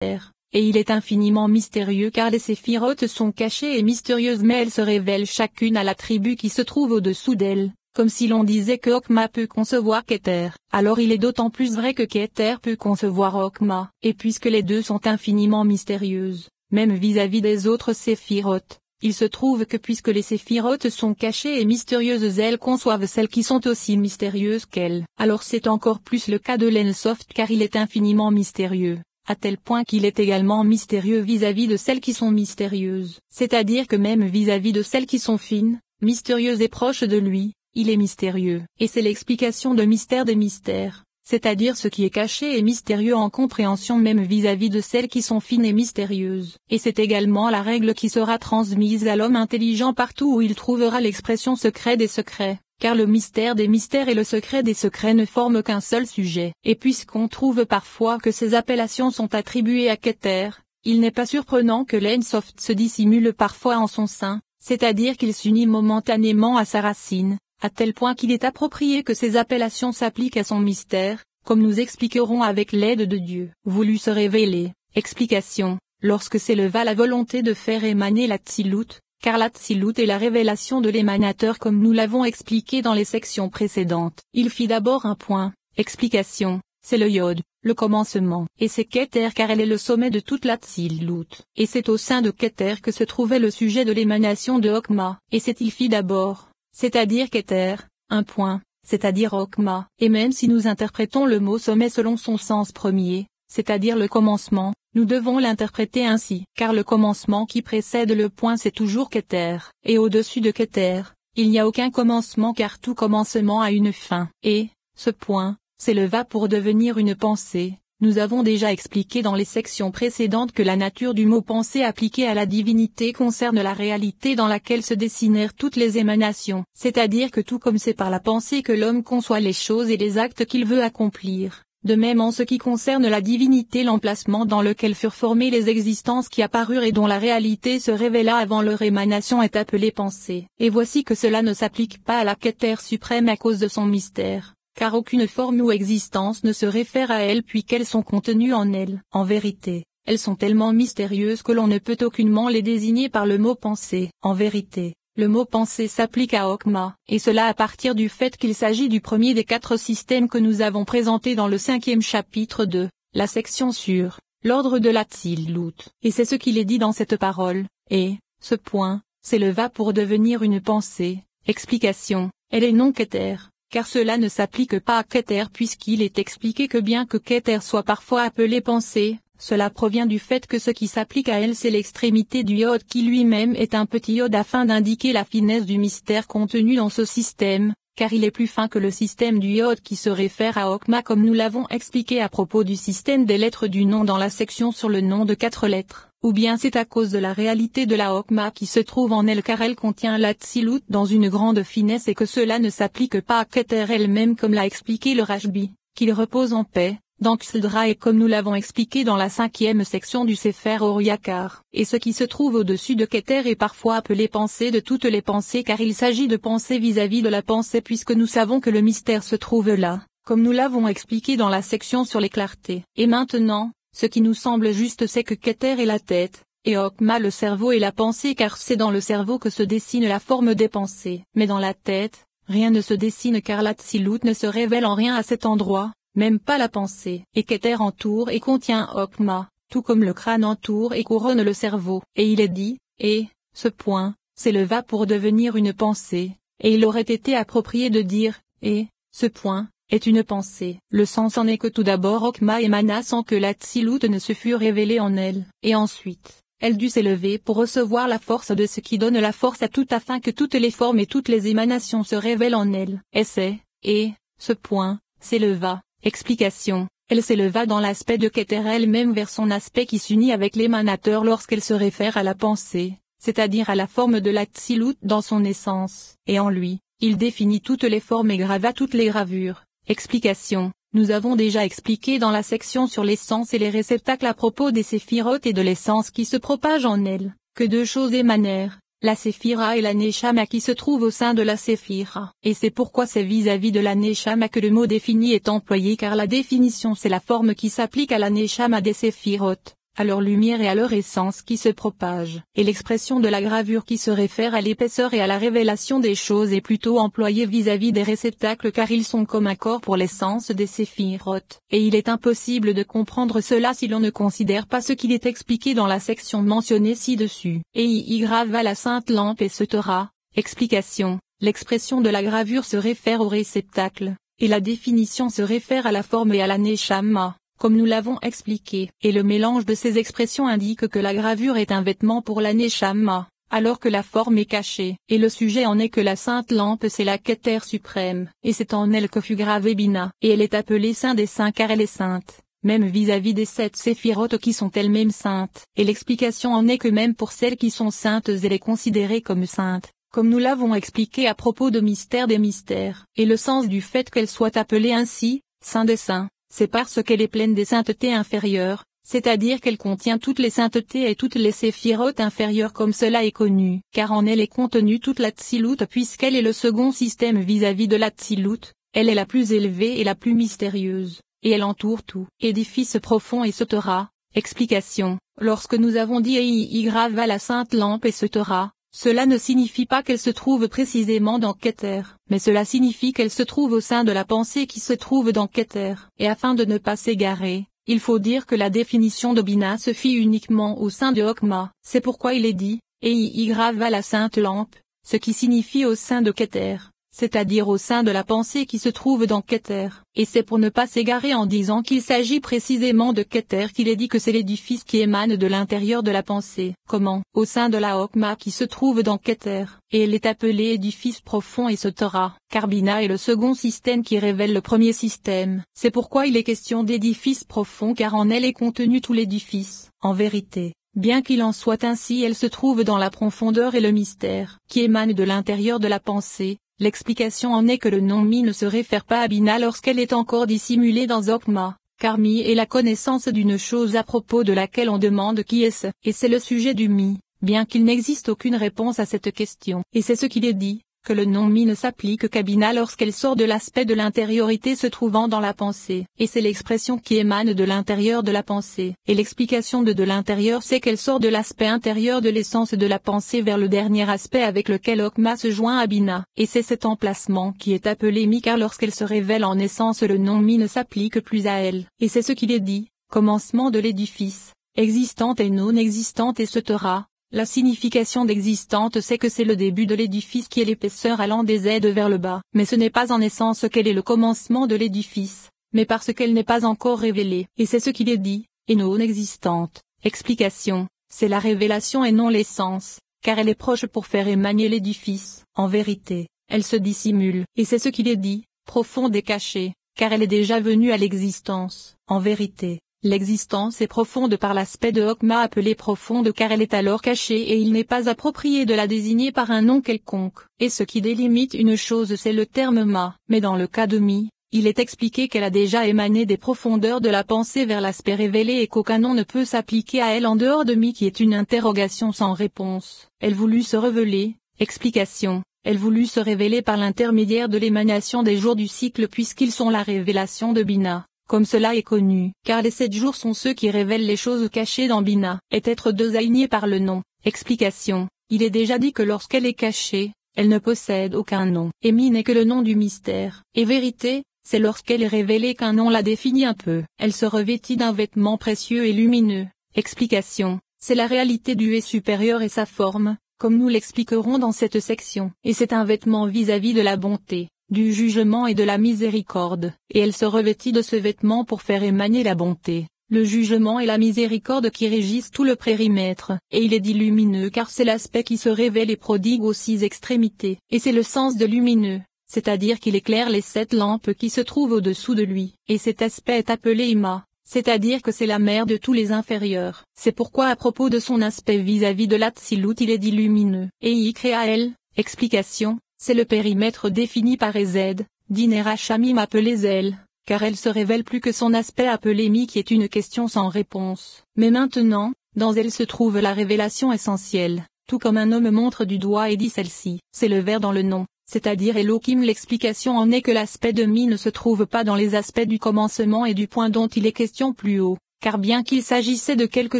Et il est infiniment mystérieux car les séphirotes sont cachées et mystérieuses mais elles se révèlent chacune à la tribu qui se trouve au-dessous d'elles, comme si l'on disait que Okma peut concevoir Keter. Alors il est d'autant plus vrai que Keter peut concevoir Okma, et puisque les deux sont infiniment mystérieuses, même vis-à-vis des autres séphirotes, il se trouve que puisque les séphirotes sont cachées et mystérieuses elles conçoivent celles qui sont aussi mystérieuses qu'elles. Alors c'est encore plus le cas de l'Ensoft car il est infiniment mystérieux, à tel point qu'il est également mystérieux vis-à-vis de celles qui sont mystérieuses. C'est-à-dire que même vis-à-vis de celles qui sont fines, mystérieuses et proches de lui, il est mystérieux. Et c'est l'explication de mystère des mystères, c'est-à-dire ce qui est caché et mystérieux en compréhension même vis-à-vis de celles qui sont fines et mystérieuses. Et c'est également la règle qui sera transmise à l'homme intelligent partout où il trouvera l'expression secret des secrets. Car le mystère des mystères et le secret des secrets ne forment qu'un seul sujet. Et puisqu'on trouve parfois que ces appellations sont attribuées à Keter, il n'est pas surprenant que l'Ensoft se dissimule parfois en son sein, c'est-à-dire qu'il s'unit momentanément à sa racine, à tel point qu'il est approprié que ces appellations s'appliquent à son mystère, comme nous expliquerons avec l'aide de Dieu. Voulu se révéler. Explication. Lorsque s'éleva la volonté de faire émaner la Tsilut, car la Tsilut est la révélation de l'émanateur comme nous l'avons expliqué dans les sections précédentes. Il fit d'abord un point. Explication. C'est le Yod, le commencement. Et c'est Keter car elle est le sommet de toute la Tsilut. Et c'est au sein de Keter que se trouvait le sujet de l'émanation de Okma. Et c'est il fit d'abord, c'est-à-dire Keter, un point, c'est-à-dire Okma. Et même si nous interprétons le mot sommet selon son sens premier, c'est-à-dire le commencement, nous devons l'interpréter ainsi, car le commencement qui précède le point c'est toujours Keter, et au-dessus de Keter, il n'y a aucun commencement car tout commencement a une fin. Et, ce point, s'éleva pour devenir une pensée. Nous avons déjà expliqué dans les sections précédentes que la nature du mot pensée appliqué à la divinité concerne la réalité dans laquelle se dessinèrent toutes les émanations, c'est-à-dire que tout comme c'est par la pensée que l'homme conçoit les choses et les actes qu'il veut accomplir. De même en ce qui concerne la divinité l'emplacement dans lequel furent formées les existences qui apparurent et dont la réalité se révéla avant leur émanation est appelée pensée. Et voici que cela ne s'applique pas à la Keter suprême à cause de son mystère, car aucune forme ou existence ne se réfère à elle puis qu'elles sont contenues en elle. En vérité, elles sont tellement mystérieuses que l'on ne peut aucunement les désigner par le mot pensée. En vérité, le mot pensée s'applique à Okma, et cela à partir du fait qu'il s'agit du premier des 4 systèmes que nous avons présentés dans le 5e chapitre de la section sur l'ordre de la Tsilut. Et c'est ce qu'il est dit dans cette parole, et, ce point, s'éleva pour devenir une pensée. Explication, elle est non Keter, car cela ne s'applique pas à Keter puisqu'il est expliqué que bien que Keter soit parfois appelée pensée, cela provient du fait que ce qui s'applique à elle c'est l'extrémité du Yod qui lui-même est un petit Yod afin d'indiquer la finesse du mystère contenu dans ce système, car il est plus fin que le système du Yod qui se réfère à Okma comme nous l'avons expliqué à propos du système des lettres du nom dans la section sur le nom de 4 lettres, ou bien c'est à cause de la réalité de la Okma qui se trouve en elle car elle contient la Tsilut dans une grande finesse et que cela ne s'applique pas à Keter elle-même comme l'a expliqué le Rashbi, qu'il repose en paix. Dans Ksildra et comme nous l'avons expliqué dans la 5e section du Sefer Oriakar. Et ce qui se trouve au-dessus de Keter est parfois appelé pensée de toutes les pensées car il s'agit de pensée vis-à-vis de la pensée puisque nous savons que le mystère se trouve là, comme nous l'avons expliqué dans la section sur les clartés. Et maintenant, ce qui nous semble juste c'est que Keter est la tête, et Okma le cerveau et la pensée car c'est dans le cerveau que se dessine la forme des pensées. Mais dans la tête, rien ne se dessine car la Tsilut ne se révèle en rien à cet endroit. Même pas la pensée. Et Keter entoure et contient Okma, tout comme le crâne entoure et couronne le cerveau. Et il est dit, et, ce point, s'éleva pour devenir une pensée, et il aurait été approprié de dire, et, ce point, est une pensée. Le sens en est que tout d'abord Okma émana sans que la Tsilut ne se fût révélée en elle, et ensuite, elle dut s'élever pour recevoir la force de ce qui donne la force à tout afin que toutes les formes et toutes les émanations se révèlent en elle. Et c'est, et, ce point, s'éleva. Explication, elle s'éleva dans l'aspect de Keter elle-même vers son aspect qui s'unit avec l'émanateur lorsqu'elle se réfère à la pensée, c'est-à-dire à la forme de la Tsilut dans son essence, et en lui, il définit toutes les formes et grava toutes les gravures. Explication, nous avons déjà expliqué dans la section sur l'essence et les réceptacles à propos des séphirotes et de l'essence qui se propage en elles, que 2 choses émanèrent. La séphira et la neshama qui se trouve au sein de la séphira. Et c'est pourquoi c'est vis-à-vis de la neshama que le mot défini est employé car la définition c'est la forme qui s'applique à la neshama des séphirotes, à leur lumière et à leur essence qui se propagent. Et l'expression de la gravure qui se réfère à l'épaisseur et à la révélation des choses est plutôt employée vis-à-vis des réceptacles car ils sont comme un corps pour l'essence des séphirotes. Et il est impossible de comprendre cela si l'on ne considère pas ce qu'il est expliqué dans la section mentionnée ci-dessus. Et y grava la sainte lampe et se Torah. Explication. L'expression de la gravure se réfère au réceptacle, et la définition se réfère à la forme et à la neshama, comme nous l'avons expliqué. Et le mélange de ces expressions indique que la gravure est un vêtement pour la neshama, alors que la forme est cachée. Et le sujet en est que la sainte lampe c'est la Keter suprême, et c'est en elle que fut gravée Bina. Et elle est appelée saint des saints car elle est sainte, même vis-à-vis des 7 séphirotes qui sont elles-mêmes saintes. Et l'explication en est que même pour celles qui sont saintes elle est considérée comme sainte, comme nous l'avons expliqué à propos de mystère des mystères. Et le sens du fait qu'elle soit appelée ainsi, saint des saints, c'est parce qu'elle est pleine des saintetés inférieures, c'est-à-dire qu'elle contient toutes les saintetés et toutes les séphirotes inférieures comme cela est connu, car en elle est contenue toute la Tsilut puisqu'elle est le second système vis-à-vis de la Tsilut, elle est la plus élevée et la plus mystérieuse, et elle entoure tout. Édifice profond et Torah. Explication. Lorsque nous avons dit y grava la sainte lampe et Torah, cela ne signifie pas qu'elle se trouve précisément dans Keter, mais cela signifie qu'elle se trouve au sein de la pensée qui se trouve dans Keter. Et afin de ne pas s'égarer, il faut dire que la définition de Bina se fit uniquement au sein de Okma. C'est pourquoi il est dit, et y grava la sainte lampe, ce qui signifie au sein de Keter, c'est-à-dire au sein de la pensée qui se trouve dans Keter. Et c'est pour ne pas s'égarer en disant qu'il s'agit précisément de Keter qu'il est dit que c'est l'édifice qui émane de l'intérieur de la pensée. Comment? Au sein de la Okma qui se trouve dans Keter, et elle est appelée édifice profond et Torah, car Bina est le second système qui révèle le premier système. C'est pourquoi il est question d'édifice profond car en elle est contenu tout l'édifice. En vérité, bien qu'il en soit ainsi, elle se trouve dans la profondeur et le mystère, qui émane de l'intérieur de la pensée. L'explication en est que le nom Mi ne se réfère pas à Bina lorsqu'elle est encore dissimulée dans Okma, car Mi est la connaissance d'une chose à propos de laquelle on demande qui est-ce, et c'est le sujet du Mi, bien qu'il n'existe aucune réponse à cette question. Et c'est ce qu'il est dit, que le nom Mi ne s'applique qu'à Bina lorsqu'elle sort de l'aspect de l'intériorité se trouvant dans la pensée. Et c'est l'expression qui émane de l'intérieur de la pensée. Et l'explication de l'intérieur c'est qu'elle sort de l'aspect intérieur de l'essence de la pensée vers le dernier aspect avec lequel Okma se joint à Bina. Et c'est cet emplacement qui est appelé Mi car lorsqu'elle se révèle en essence le nom Mi ne s'applique plus à elle. Et c'est ce qu'il est dit, commencement de l'édifice, existante et non existante et Torah. La signification d'existante c'est que c'est le début de l'édifice qui est l'épaisseur allant des aides vers le bas, mais ce n'est pas en essence qu'elle est le commencement de l'édifice, mais parce qu'elle n'est pas encore révélée. Et c'est ce qu'il est dit, et non existante. Explication, c'est la révélation et non l'essence, car elle est proche pour faire émaner l'édifice. En vérité, elle se dissimule. Et c'est ce qu'il est dit, profonde et cachée, car elle est déjà venue à l'existence. En vérité, l'existence est profonde par l'aspect de Okma appelée profonde car elle est alors cachée et il n'est pas approprié de la désigner par un nom quelconque. Et ce qui délimite une chose c'est le terme Ma. Mais dans le cas de Mi, il est expliqué qu'elle a déjà émané des profondeurs de la pensée vers l'aspect révélé et qu'aucun nom ne peut s'appliquer à elle en dehors de Mi qui est une interrogation sans réponse. Elle voulut se révéler. Explication. Elle voulut se révéler par l'intermédiaire de l'émanation des jours du cycle puisqu'ils sont la révélation de Bina. Comme cela est connu, car les 7 jours sont ceux qui révèlent les choses cachées dans Bina, et être désignés par le nom. Explication. Il est déjà dit que lorsqu'elle est cachée, elle ne possède aucun nom. Et Mi n'est que le nom du mystère. Et vérité, c'est lorsqu'elle est révélée qu'un nom la définit un peu. Elle se revêtit d'un vêtement précieux et lumineux. Explication. C'est la réalité du est supérieur et sa forme, comme nous l'expliquerons dans cette section. Et c'est un vêtement vis-à-vis de la bonté, du jugement et de la miséricorde, et elle se revêtit de ce vêtement pour faire émaner la bonté, le jugement et la miséricorde qui régissent tout le périmètre, et il est dit lumineux car c'est l'aspect qui se révèle et prodigue aux 6 extrémités, et c'est le sens de lumineux, c'est-à-dire qu'il éclaire les 7 lampes qui se trouvent au-dessous de lui, et cet aspect est appelé Ima, c'est-à-dire que c'est la mère de tous les inférieurs. C'est pourquoi à propos de son aspect vis-à-vis de l'Atsilut il est dit lumineux, et y créa elle. Explication. C'est le périmètre défini par Ezed, d'Inera Shamim appelé Zel, car elle se révèle plus que son aspect appelé Mi qui est une question sans réponse. Mais maintenant, dans elle se trouve la révélation essentielle, tout comme un homme montre du doigt et dit celle-ci, c'est le vers dans le nom, c'est-à-dire Elohim. L'explication en est que l'aspect de Mi ne se trouve pas dans les aspects du commencement et du point dont il est question plus haut, car bien qu'il s'agissait de quelque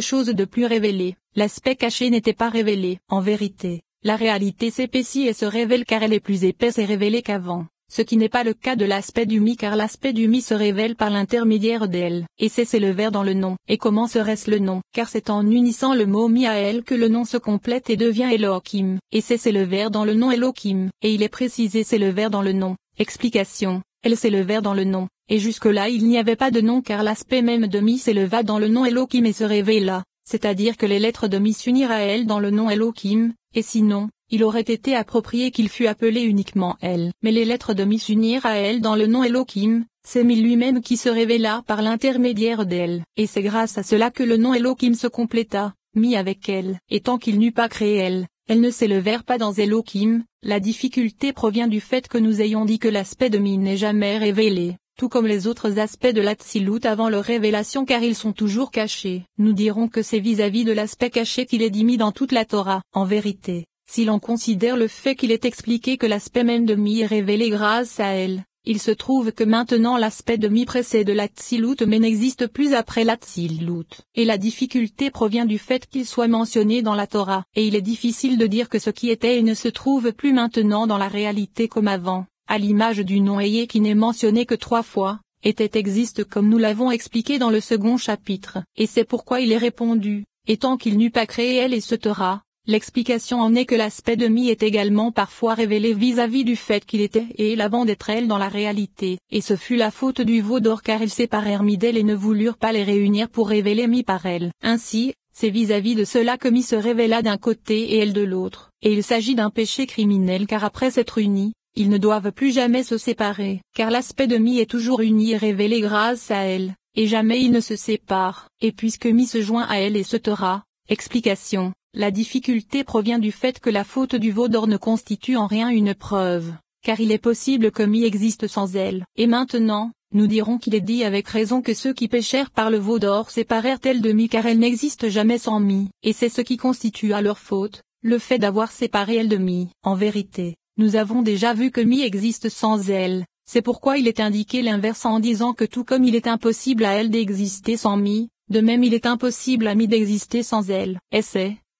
chose de plus révélé, l'aspect caché n'était pas révélé. En vérité, la réalité s'épaissit et se révèle car elle est plus épaisse et révélée qu'avant. Ce qui n'est pas le cas de l'aspect du mi car l'aspect du mi se révèle par l'intermédiaire d'elle. Et c'est le vers dans le nom. Et comment serait-ce le nom? Car c'est en unissant le mot mi à elle que le nom se complète et devient Elohim. Et c'est le vers dans le nom Elohim. Et il est précisé c'est le vers dans le nom. Explication. Elle c'est le vers dans le nom. Et jusque-là il n'y avait pas de nom car l'aspect même de mi s'éleva dans le nom Elohim et se révéla. C'est-à-dire que les lettres de mi s'unirent à elle dans le nom Elohim. Et sinon, il aurait été approprié qu'il fût appelé uniquement elle. Mais les lettres de mi s'unirent à elle dans le nom Elohim, c'est mi lui-même qui se révéla par l'intermédiaire d'elle. Et c'est grâce à cela que le nom Elohim se compléta, mi avec elle. Et tant qu'il n'eut pas créé elle ne s'élevèrent pas dans Elohim. La difficulté provient du fait que nous ayons dit que l'aspect de mi n'est jamais révélé, tout comme les autres aspects de l'Atsilut avant leur révélation car ils sont toujours cachés. Nous dirons que c'est vis-à-vis de l'aspect caché qu'il est dit mi dans toute la Torah. En vérité, si l'on considère le fait qu'il est expliqué que l'aspect même de mi est révélé grâce à elle, il se trouve que maintenant l'aspect de mi précède l'Atsilut mais n'existe plus après l'Atsilut. Et la difficulté provient du fait qu'il soit mentionné dans la Torah, et il est difficile de dire que ce qui était et ne se trouve plus maintenant dans la réalité comme avant, à l'image du nom Ayé qui n'est mentionné que 3 fois, était existe comme nous l'avons expliqué dans le second chapitre. Et c'est pourquoi il est répondu, et tant qu'il n'eut pas créé elle et ce Torah. L'explication en est que l'aspect de mi est également parfois révélé vis-à-vis du fait qu'il était et elle avant d'être elle dans la réalité. Et ce fut la faute du veau d'or car ils séparèrent mi d'elle et ne voulurent pas les réunir pour révéler mi par elle. Ainsi, c'est vis-à-vis de cela que mi se révéla d'un côté et elle de l'autre. Et il s'agit d'un péché criminel car après s'être unis, ils ne doivent plus jamais se séparer. Car l'aspect de mi est toujours uni et révélé grâce à elle, et jamais ils ne se séparent. Et puisque mi se joint à elle et se Torah, explication. La difficulté provient du fait que la faute du veau d'or ne constitue en rien une preuve, car il est possible que mi existe sans elle. Et maintenant, nous dirons qu'il est dit avec raison que ceux qui péchèrent par le veau d'or séparèrent elle de mi car elle n'existe jamais sans mi. Et c'est ce qui constitue à leur faute, le fait d'avoir séparé elle de mi. En vérité, nous avons déjà vu que mi existe sans elle. C'est pourquoi il est indiqué l'inverse en disant que tout comme il est impossible à elle d'exister sans mi, de même il est impossible à mi d'exister sans elle.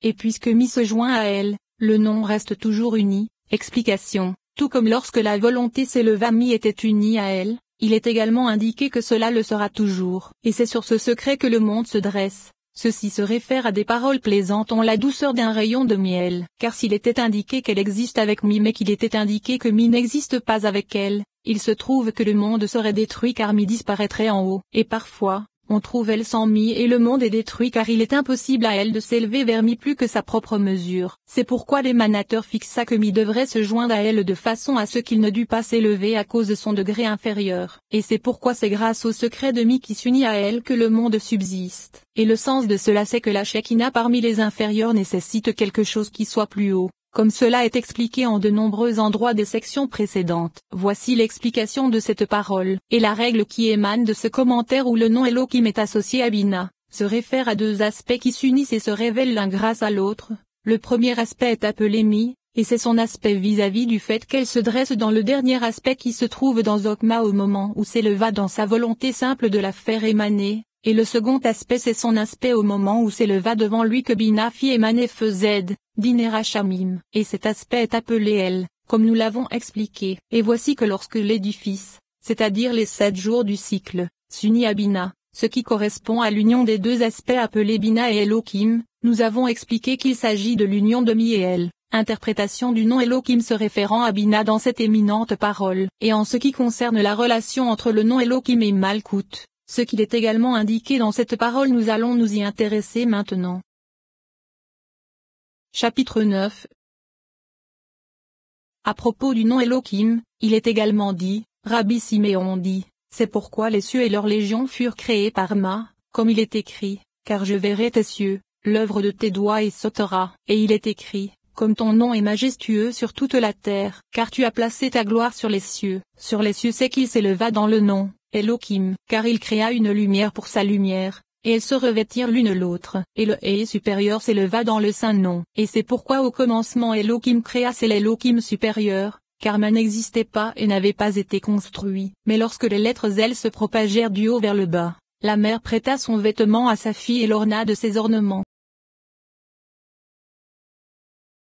Et puisque mi se joint à elle, le nom reste toujours uni. Explication. Tout comme lorsque la volonté s'éleva mi était unie à elle, il est également indiqué que cela le sera toujours. Et c'est sur ce secret que le monde se dresse. Ceci se réfère à des paroles plaisantes ont la douceur d'un rayon de miel. Car s'il était indiqué qu'elle existe avec mi mais qu'il était indiqué que mi n'existe pas avec elle, il se trouve que le monde serait détruit car mi disparaîtrait en haut. Et parfois, on trouve elle sans mi et le monde est détruit car il est impossible à elle de s'élever vers mi plus que sa propre mesure. C'est pourquoi l'émanateur fixa que mi devrait se joindre à elle de façon à ce qu'il ne dût pas s'élever à cause de son degré inférieur. Et c'est pourquoi c'est grâce au secret de mi qui s'unit à elle que le monde subsiste. Et le sens de cela c'est que la Shekinah parmi les inférieurs nécessite quelque chose qui soit plus haut. Comme cela est expliqué en de nombreux endroits des sections précédentes. Voici l'explication de cette parole. Et la règle qui émane de ce commentaire où le nom Elohim est associé à Bina, se réfère à 2 aspects qui s'unissent et se révèlent l'un grâce à l'autre. Le premier aspect est appelé Mi, et c'est son aspect vis-à-vis du fait qu'elle se dresse dans le dernier aspect qui se trouve dans Okma au moment où s'éleva dans sa volonté simple de la faire émaner. Et le second aspect c'est son aspect au moment où s'éleva devant lui que Bina fit émaner feu Z, Dinera Shamim. Et cet aspect est appelé elle, comme nous l'avons expliqué. Et voici que lorsque l'édifice, c'est-à-dire les 7 jours du cycle, s'unit à Bina, ce qui correspond à l'union des 2 aspects appelés Bina et Elohim, nous avons expliqué qu'il s'agit de l'union de Mi et elle. Interprétation du nom Elohim se référant à Bina dans cette éminente parole. Et en ce qui concerne la relation entre le nom Elohim et Malkout, ce qu'il est également indiqué dans cette parole nous allons nous y intéresser maintenant. Chapitre 9. À propos du nom Elohim, il est également dit, Rabbi Siméon dit, c'est pourquoi les cieux et leurs légions furent créés par Ma, comme il est écrit, car je verrai tes cieux, l'œuvre de tes doigts et sautera. Et il est écrit, comme ton nom est majestueux sur toute la terre, car tu as placé ta gloire sur les cieux c'est qu'il s'éleva dans le nom. Elohim, car il créa une lumière pour sa lumière, et elles se revêtirent l'une l'autre, et le Et supérieur s'éleva dans le saint nom. Et c'est pourquoi au commencement Elohim créa c'est l'Elohim supérieur, car Ma n'existait pas et n'avait pas été construit. Mais lorsque les lettres L se propagèrent du haut vers le bas, La mère prêta son vêtement à sa fille et l'orna de ses ornements.